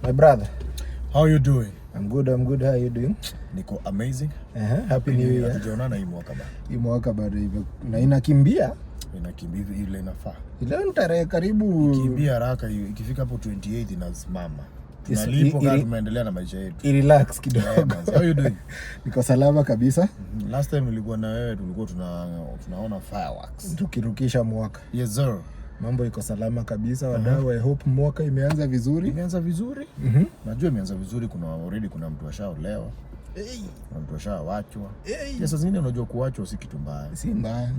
My brother. How you doing? I'm good. How are you doing? Niko amazing. Happy New Year. Tujaonana hii mwaka bado. Hii mwaka bado hivyo. Na inakimbia. Inakimbia ile inafaa. Ile tarehe karibu. Ikimbia haraka hiyo. Ikifika hapo 28 inasimama. Tunalipo kama tumeendelea na maisha yetu. Relax kidogo. How you doing? Niko salama kabisa. Last time nilikuwa na wewe tulikuwa tunaona fireworks. Tukirukisha mwaka. Yes sir. Mambo iko salama kabisa wadau. I hope mwaka imeanza vizuri. Imeanza vizuri? Najua imeanza vizuri, kuna mtu ashaolewa. Kuna mtu ashawachwa. Sasa zingine unajua kuachwa si kitu mbaya. Si mbaya.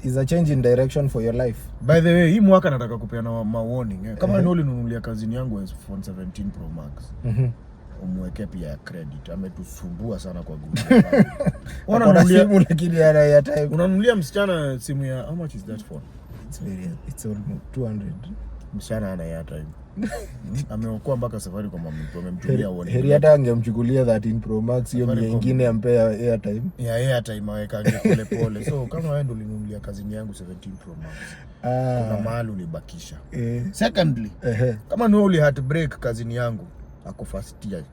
Is a change in direction for your life. By the way, hii mwaka nataka kupeana warning. Kama ni ulinunulia kazini yangu iPhone 17 Pro Max. Umweke pia credit. Ametusumbua sana kwa Google. Unanunulia simu lakini ana ya type. Unanunulia msichana simu ya how much is that phone? It's almost 200. Msichana ana ya type. Ameokoa mpaka safari kwa mtu amemtumia warning. Heri hata angemchukulia 13 Pro Max hiyo nyingine ampe airtime. Ya airtime aweka pole pole. So kama wewe ndio ulinunulia kazini yangu 17 Pro Max. Kuna mahali ulibakisha. Secondly, kama ni uli heartbreak kazini yangu akufastia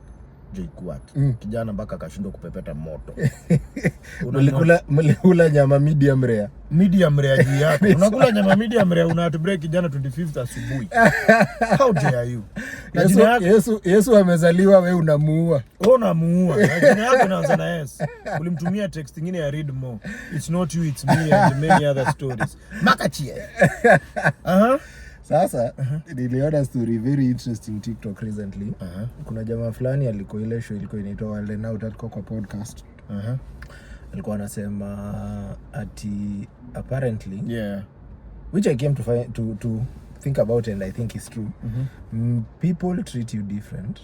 J-Quat. Kijana mpaka akashindwa kupepeta moto. Mlikula nyama medium rare. Medium rare juu yako. Unakula nyama medium rare una heartbreak kijana 25th asubuhi. How dare you? Yesu amezaliwa wewe unamuua. Unamuua. Jina yako inaanza na S. Ulimtumia text nyingine ya read more. It's not you, it's me and many other stories. Makachie. Sasa niliona story very interesting TikTok recently. Kuna jamaa fulani alikuwa ile show ilikuwa inaitwa World Now kwa podcast. Alikuwa anasema ati apparently which I came to think about and I think is true. People treat you different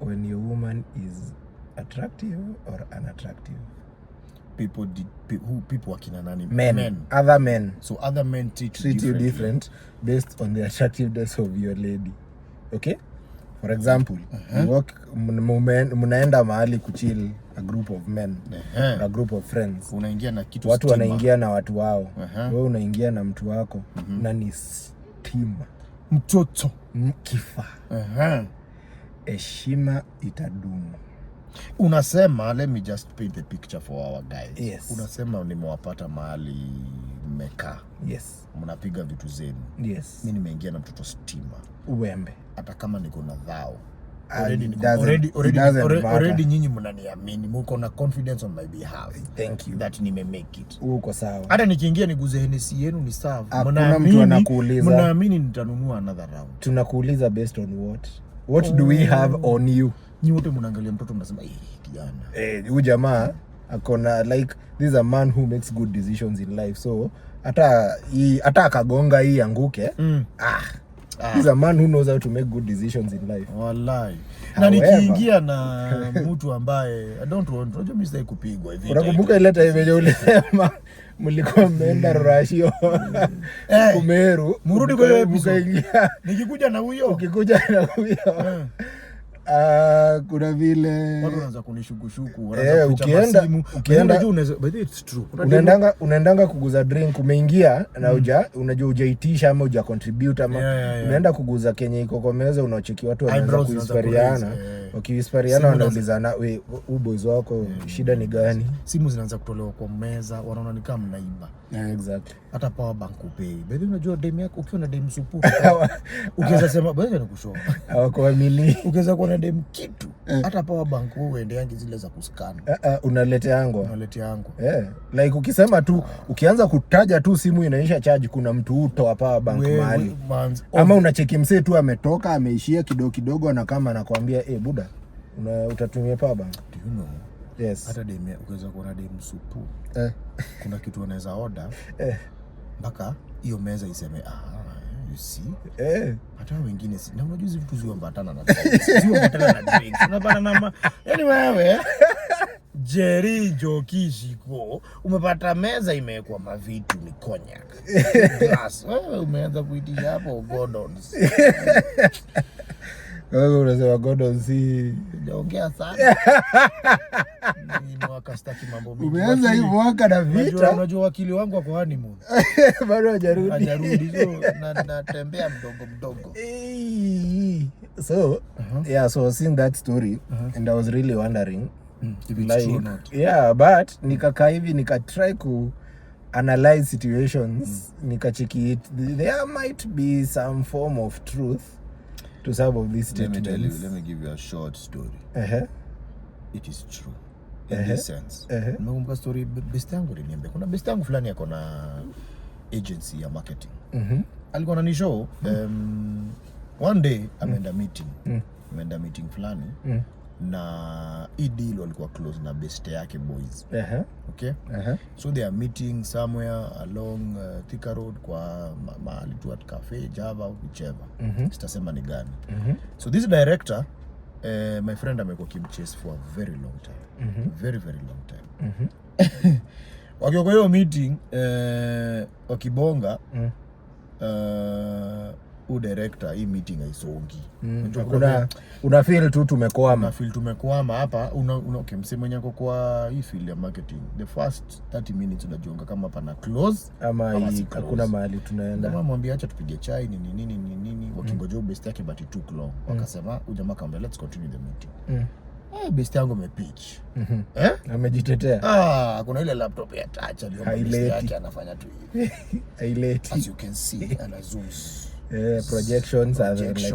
when your woman is attractive or unattractive. People wakina nani? Men. Other men. So other men treat you different based on the attractiveness of your lady. Okay? For example, mnaenda mahali kuchill a group of men, a group of friends. Unaingia na kitu watu wanaingia na watu wao. Wewe unaingia na mtu wako na ni stima. Mtoto. Mkifa. Heshima itadumu. Unasema, let me just paint the picture for our guys. Yes. Unasema nimewapata mahali mmekaa. Yes. Mnapiga vitu zenu. Yes. Mimi nimeingia na mtoto stima. Uwembe. Hata kama niko na dhao. Already nyinyi mnaniamini. Mko na confidence on my behalf. Thank you. That nime make it. Uko sawa. Hata nikiingia niguze Hennessy yenu ni sawa. Mnaamini nitanunua another round. Tunakuuliza based on what? What do we have on you? Ni wote mnaangalia mtoto mnasema kijana. Huyu jamaa akona like this is a man who makes good decisions in life. So hata akagonga hii anguke. He's a man who knows how to make good decisions in life. Wallahi. Na nikiingia na mtu ambaye I don't want, unajua mimi sitaki kupigwa hivi. Unakumbuka ile time yenye ulisema mlikuwa mmeenda Rashio Kumeru, mrudi kwa hiyo episode. Nikikuja na huyo. Ukikuja na huyo. Kuna vile watu wanaanza kunishukushuku, ukienda but it's true. Unaendanga kuguza drink, umeingia na unajua hujaitisha ama huja contribute ama unaenda kuguza Kenya iko kwa meza, unacheki watu wanaanza kuispariana. Wakiispariana wanaulizana, we boys wako shida ni gani? Simu zinaanza kutolewa kwa meza, wanaona ni kama mnaiba. Exactly. Hata power bank upei. Baadhi unajua demu yako ukiwa na demu supu. Ukiweza sema baadhi nakushow. Hawakuamini. Ukiweza kuwa na demu kitu. Hata power bank wewe uende yangi zile za kuscan. Unalete yangu. Like ukisema tu ukianza kutaja tu simu inaisha charge, kuna mtu utoa power bank mahali. Ama unacheki msee tu ametoka ameishia kidogo na kama anakuambia buda utatumia power bank. Do you know? Yes. Hata demu ukiweza kuwa na demu supu. Kuna kitu unaweza order. Mpaka hiyo meza iseme you see? Hata wengine si. Na unajua hizo vitu ziambatana na drinks. Unapata na yaani wewe Jerry Jokishiko umepata meza imewekwa mavitu ni cognac. Glass. Wewe umeanza kuitisha hapo Gordons. Wewe unasema Gordons si ongea sana. wakastaki mambo mingi. Umeanza hii mwaka na vita. Unajua wakili wangu wako honeymoon. Bado hajarudi. So natembea mdogo. So yeah, so seeing that story and I was really wondering if it's true or not. Yeah, but nikakaa hivi nika-try ku analyze situations, nikacheki it. There might be some form of truth to some of these statements. Let me give you a short story. It is true in this sense. Nakumbuka story best yangu aliniambia. Kuna best yangu fulani yako na agency ya marketing. Alikuwa ananishow one day ameenda meeting. Ameenda meeting fulani. Na hii deal walikuwa close na best yake boys. Okay? So they are meeting somewhere along Thika Road kwa mahali tu at cafe, Java, whichever. Sitasema ni gani. So this director, my friend amekuwa kimchase for a very long time. Very, very long time. Wakiwa kwa hiyo meeting, wakibonga, director hii meeting haisongi. Una feel tu tumekwama. Una feel tumekwama hapa. Okay, msemo nyako kwa hii field ya marketing. The first 30 minutes unajiunga kama hapa na close ama hakuna mahali tunaenda. Kama mwambie acha tupige chai nini wakingoja best yake but it took long. Wakasema ujamaa kaambia let's continue the meeting. Best yangu amepitch. Amejitetea. Kuna ile laptop ya touch best yake anafanya tu hivi. Highlight. As you can see ana zooms. Projections are like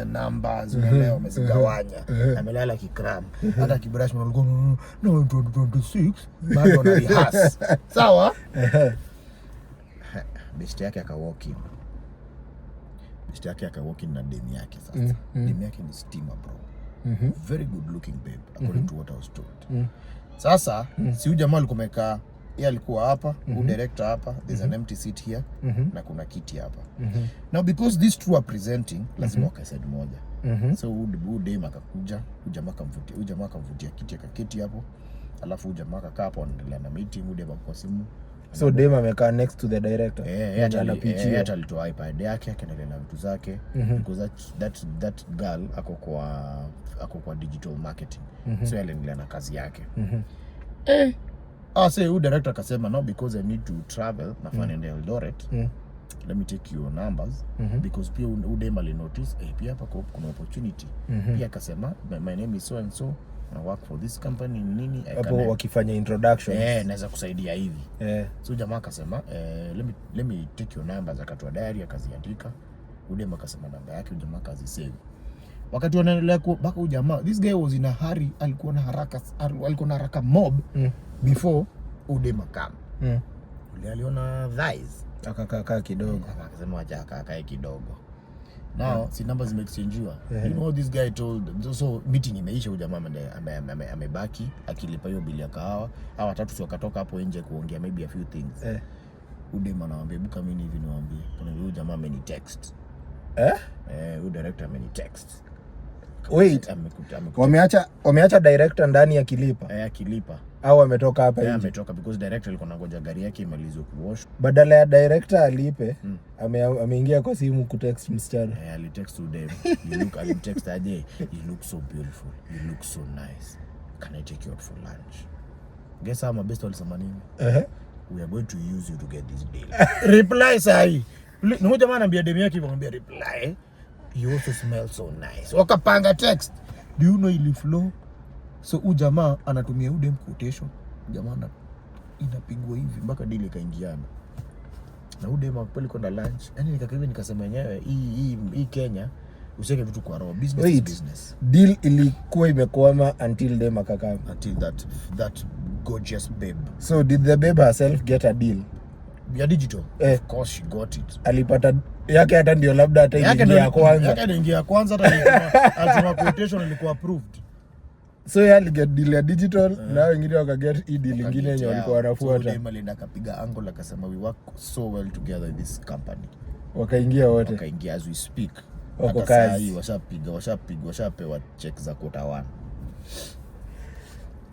numbers leo umezigawanya. Amelala kikram. Hata kibrush mnalikuwa no 2026 bado na rehearse. Sawa? Best yake akawalk in. Best yake akawalk in na demi yake sasa. Demi yake ni steamer bro. Very good looking babe according to what I was told. Sasa si huyu jamaa alikuwa amekaa, yeye alikuwa hapa, director hapa, there's an empty seat here na kuna kiti hapa. Now because these two are presenting, lazima wakae side moja. So huyu dem akakuja, huyu jamaa akamvutia kiti akaketi hapo. Alafu huyu jamaa akakaa hapo anaendelea na meeting, huyu dem kwa simu. So dem amekaa next to the director. Yeye alitoa iPad yake akaendelea na vitu zake because that girl ako kwa digital marketing. So aliendelea na kazi yake. Say huyu director akasema no because I need to travel na niende Eldoret. Let me take your numbers because pia udem ali notice pia hapa kuna opportunity. Pia akasema my name is so and so, I work for this company nini hapo wakifanya introduction naweza kusaidia hivi. So jamaa akasema let me take your numbers, akatoa diary akaziandika. Udem akasema namba yake, jamaa kazi save. Wakati wanaendelea baka ujamaa, this guy was in a hurry, alikuwa na haraka mob before udem come. Ule aliona thighs akakaa kidogo, akasema acha akae kidogo. Now si numbers zimeexchangewa. You know this guy told, so meeting imeisha, ujamaa amebaki akilipa hiyo bili ya kahawa. Hawa watatu sio wakatoka hapo nje kuongea maybe a few things. Udem anawaambia buka mimi hivi niwaambie, kuna huyu jamaa ameni text. Huyu director ameni text. Wait, wameacha director ndani akilipa. Akilipa. Au ametoka hapa nje? Ametoka because director alikuwa anangoja gari yake imalizwe kuwash. Badala ya director alipe, ameingia kwa simu kutext msichana. Alitext them. You text aje, you look so beautiful. You look so nice. Can I take you out for lunch? Guess how my best walisema nini? We are going to use you to get this deal. Reply sahi. Ndio jamaa anambia demu yake anamwambia reply. You also smell so nice. Wakapanga text. Do you know ili flow? So ujamaa anatumia udem quotation. Jamaa inapigwa hivi mpaka deal ikaingiana. Na udem akapeli kwenda lunch. Yaani nikakivi nikasema yenyewe hii Kenya usiweke vitu kwa roho. Business is business. Deal ilikuwa imekwama until dem akakaa. Until that gorgeous babe. So did the babe herself get a deal? Ya digital? Of course she got it. Alipata yake hata ndio labda hata ingia ya kwanza. Yake ndio ingia ya kwanza hata alitoa quotation ilikuwa approved. So yeye aliget deal ya digital na wengine wakaget deal nyingine yenye walikuwa wanafuata. So dem alienda akapiga angle akasema we work so well together in this company. Wakaingia wote. Wakaingia as we speak. Wako kazi. Washapewa check za quota 1.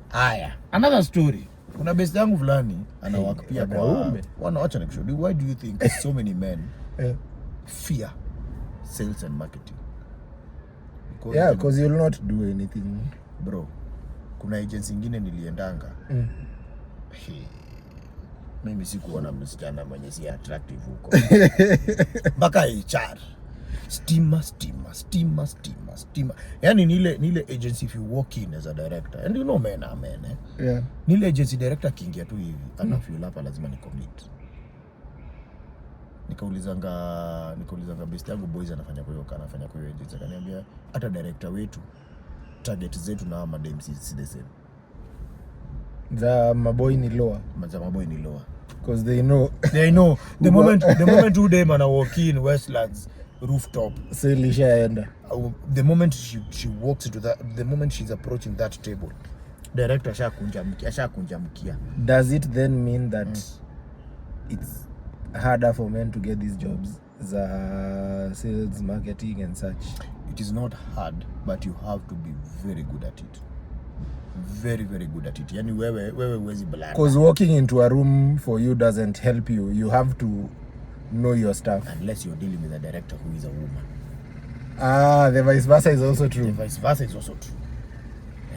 Haya, another story. Kuna best yangu fulani ana work pia kwa wanaacha na kushow. Why do you think so many men fear sales and marketing? Because you'll not do anything, bro. kuna agency nyingine niliendanga. Mimi sikuona msichana mwenye si attractive huko. Mpaka HR. Stima. Yani nile agency if you walk in as a director. And you know men are men. Yeah. Nile agency director kiingia tu hivi. Ana feel hapa lazima ni commit. Nikaulizanga best yangu boys anafanya kwa hiyo agency. Akaniambia hata director wetu target zetu na madem si the same. The maboy ni lower. Because they know the moment you dem ana walk in Westlands rooftop, selishaenda. The moment she walks into that, the moment she's approaching that table, director ashakunja mkia. Does it then mean that it's harder for men to get these jobs, sales, marketing and such? It is not hard, but you have to be very good at it. Very, very good at it. Yani wewe huwezi blanda. Because walking into a room for you doesn't help you. You have to know your stuff. Unless you're dealing with a director who is a woman. The vice versa is also true.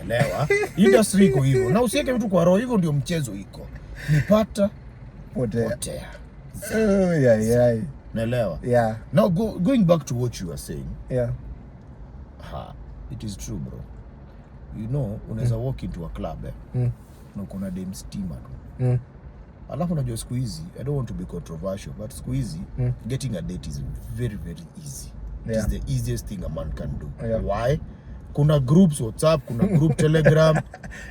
Elewa. Industry iko hivyo. Na usiweke mtu kwa roho, hivyo ndio mchezo iko. Nipata potea. Yeah. Naelewa. Yeah. Now going back to what you were saying. Yeah. It is true, bro. You know, unaweza walk into a club na kuna dem stima tu. Alafu unajua siku hizi, I don't want to be controversial, but siku hizi getting a date is very, very easy. It is the easiest thing a man can do. Yeah. Why? Kuna groups WhatsApp, kuna group Telegram.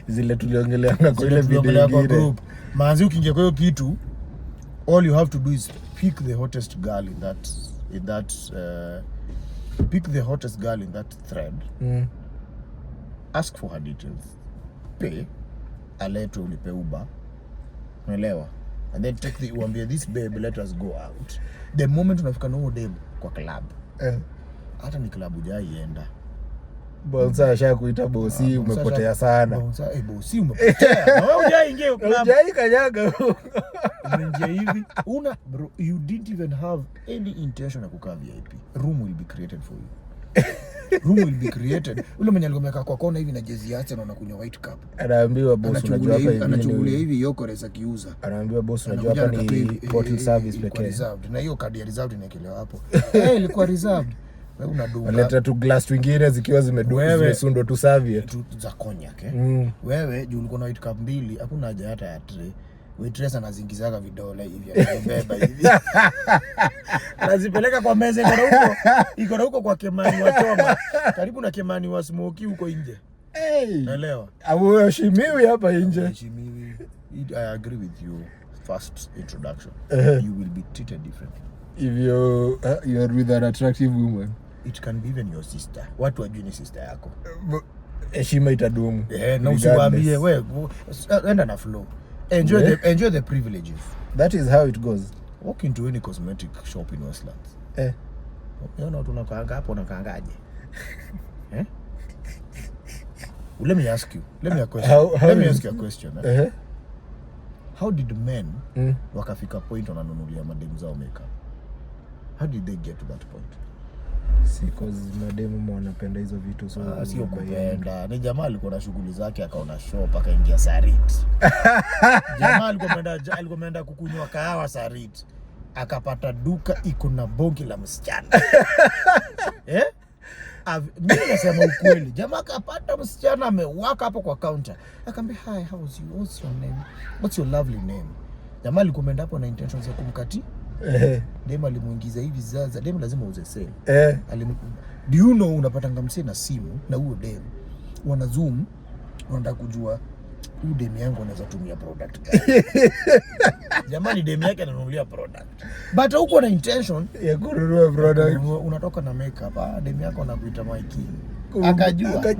Zile tuliongeleanga kwa ile video group. Manzi ukiingia kwa hiyo kitu, all you have to do is pick the hottest girl in that thread. Ask for her details. Pay. Aletwe ulipe Uber. Unaelewa? And then take uambie this babe, let us go out. The moment unafika na dem kwa club. Hata ni club hujaienda. Bonza ashakuita bosi, umepotea sana. Bonza, bosi umepotea. Na wewe hujaingia hiyo club. Hujaikanyaga. Umeingia hivi. Bro, you didn't even have any intention ya kukaa VIP. Room will be created for you. Ule mwenye alikuwa kwa kona hivi na jezi yake na anakunywa white cup. Anaambiwa boss unajua hapa hivi. Anachungulia hivi Yokores akiuza. Anaambiwa boss unajua hapa ni bottle service pekee. Na hiyo kadi ya reserved inaekelewa hapo. Ilikuwa reserved. Wewe unadunga. Aleta tu glass twingine zikiwa zimesundwa tu savie tu za cognac Wewe juu ulikuwa na white cup 2, hakuna haja hata ya tray. Waitress anazingizaga vidole hivi anabeba hivi. Anazipeleka kwa meza iko na huko kwa Kemani wa Choma. Karibu na Kemani wa Smoky huko nje. Naelewa. Heshimiwi hapa nje. Heshimiwi. I agree with you. First introduction. You will be treated differently. If you are with an attractive woman. It can be even your sister. Watu wajui ni sister yako. Heshima itadumu. Na usiwaambie wewe enda na flow. Enjoy the privileges. That is how it goes. Walk into any cosmetic shop in Westlands. Unaona watu wanakaanga hapo, unakaangaje? Let me ask you a question. How did men wakafika point wananunulia mademu zao makeup? How did they get to that point? Because mademu wanapenda hizo vitu, so sio kupenda. Ni jamaa alikuwa na shughuli zake akaona shop akaingia Sarit. Jamaa alikuwa ameenda kukunywa kahawa Sarit. Akapata duka iko na bongi la msichana. Mimi nasema ukweli. Jamaa akapata msichana amewaka hapo kwa counter. Akamwambia, "Hi, how is you? What's your name? What's your lovely name?" Jamaa alikuwa ameenda hapo na intentions ya kumkati. Dem alimuingiza hivi zaza. Dem lazima uze sale. Do you know unapata ngamse na simu na huo dem wana zoom, wanataka kujua huyu dem yangu anaweza tumia product gani. Jamani, dem yake ananunulia product. But huko na intention ya kununua product. Unatoka na makeup, dem yako anakuita Mikey. Akajua.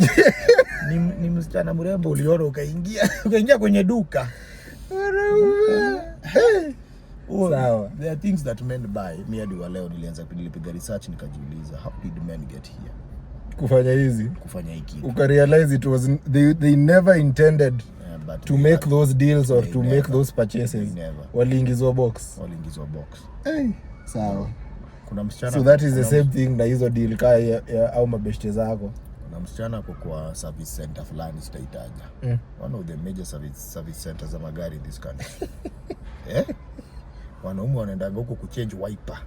Ni msichana mrembo uliona ukaingia kwenye duka. Sawa. There are things that men buy. Mimi hadi leo nilipiga research nikajiuliza, how did men get here? Kufanya hiki. Ukarealize it was they never intended to make those deals or to make those purchases. Waliingizwa box. Sawa. Kuna msichana. So that is the same thing na hizo deal au mabeshte zako. Kuna msichana kwa service center fulani sitaitaja. One of the major service centers za magari in this country. Wanaume wanaenda huko kuchange wiper.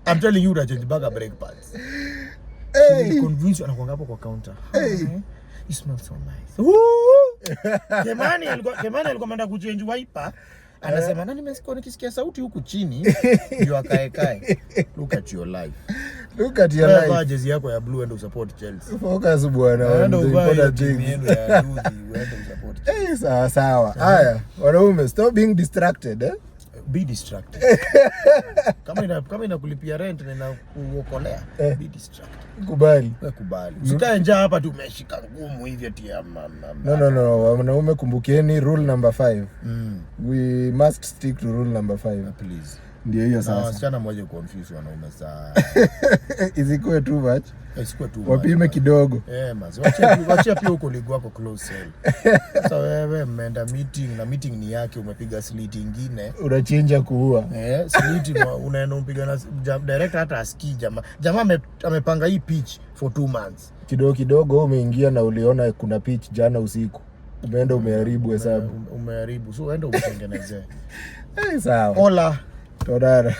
I'm telling you, change baga brake pads. Convince anakuanga hapo kwa counter. You smell so nice. Kemani alikuwa ameenda kuchange wiper. Anasema nani nimesikia nikisikia sauti huku chini ndio akaekae. Look at your life. Look at your life. Vaa jezi yako ya blue and support Chelsea. Focus bwana. Ndio important thing yenu ya Duzi uende support Chelsea. Sawa. Haya, wanaume stop being distracted. Be distracted. Kama inakulipia rent na inakuokolea, be distracted. Kubali. Kubali. Usikae njaa hapa tu umeshika ngumu hivi ati No. Wanaume kumbukeni rule number 5. We must stick to rule number 5. Please. Ndio hiyo sasa. Wasichana mmoja confuse wanaume saa. Isikuwe too much. Isikuwe too much. Wapime kidogo. Mazi. Wacha pia uko ligu wako close cell. Sasa wewe mmeenda meeting na meeting ni yake umepiga slit nyingine. Unachinja kuua. Slit unaenda upiga na director hata asikii jamaa. Jamaa amepanga hii pitch for 2 months. Kidogo umeingia na uliona kuna pitch jana usiku. Umeenda umeharibu hesabu. Umeharibu. So uende utengenezee. Sawa. Hola. Todara.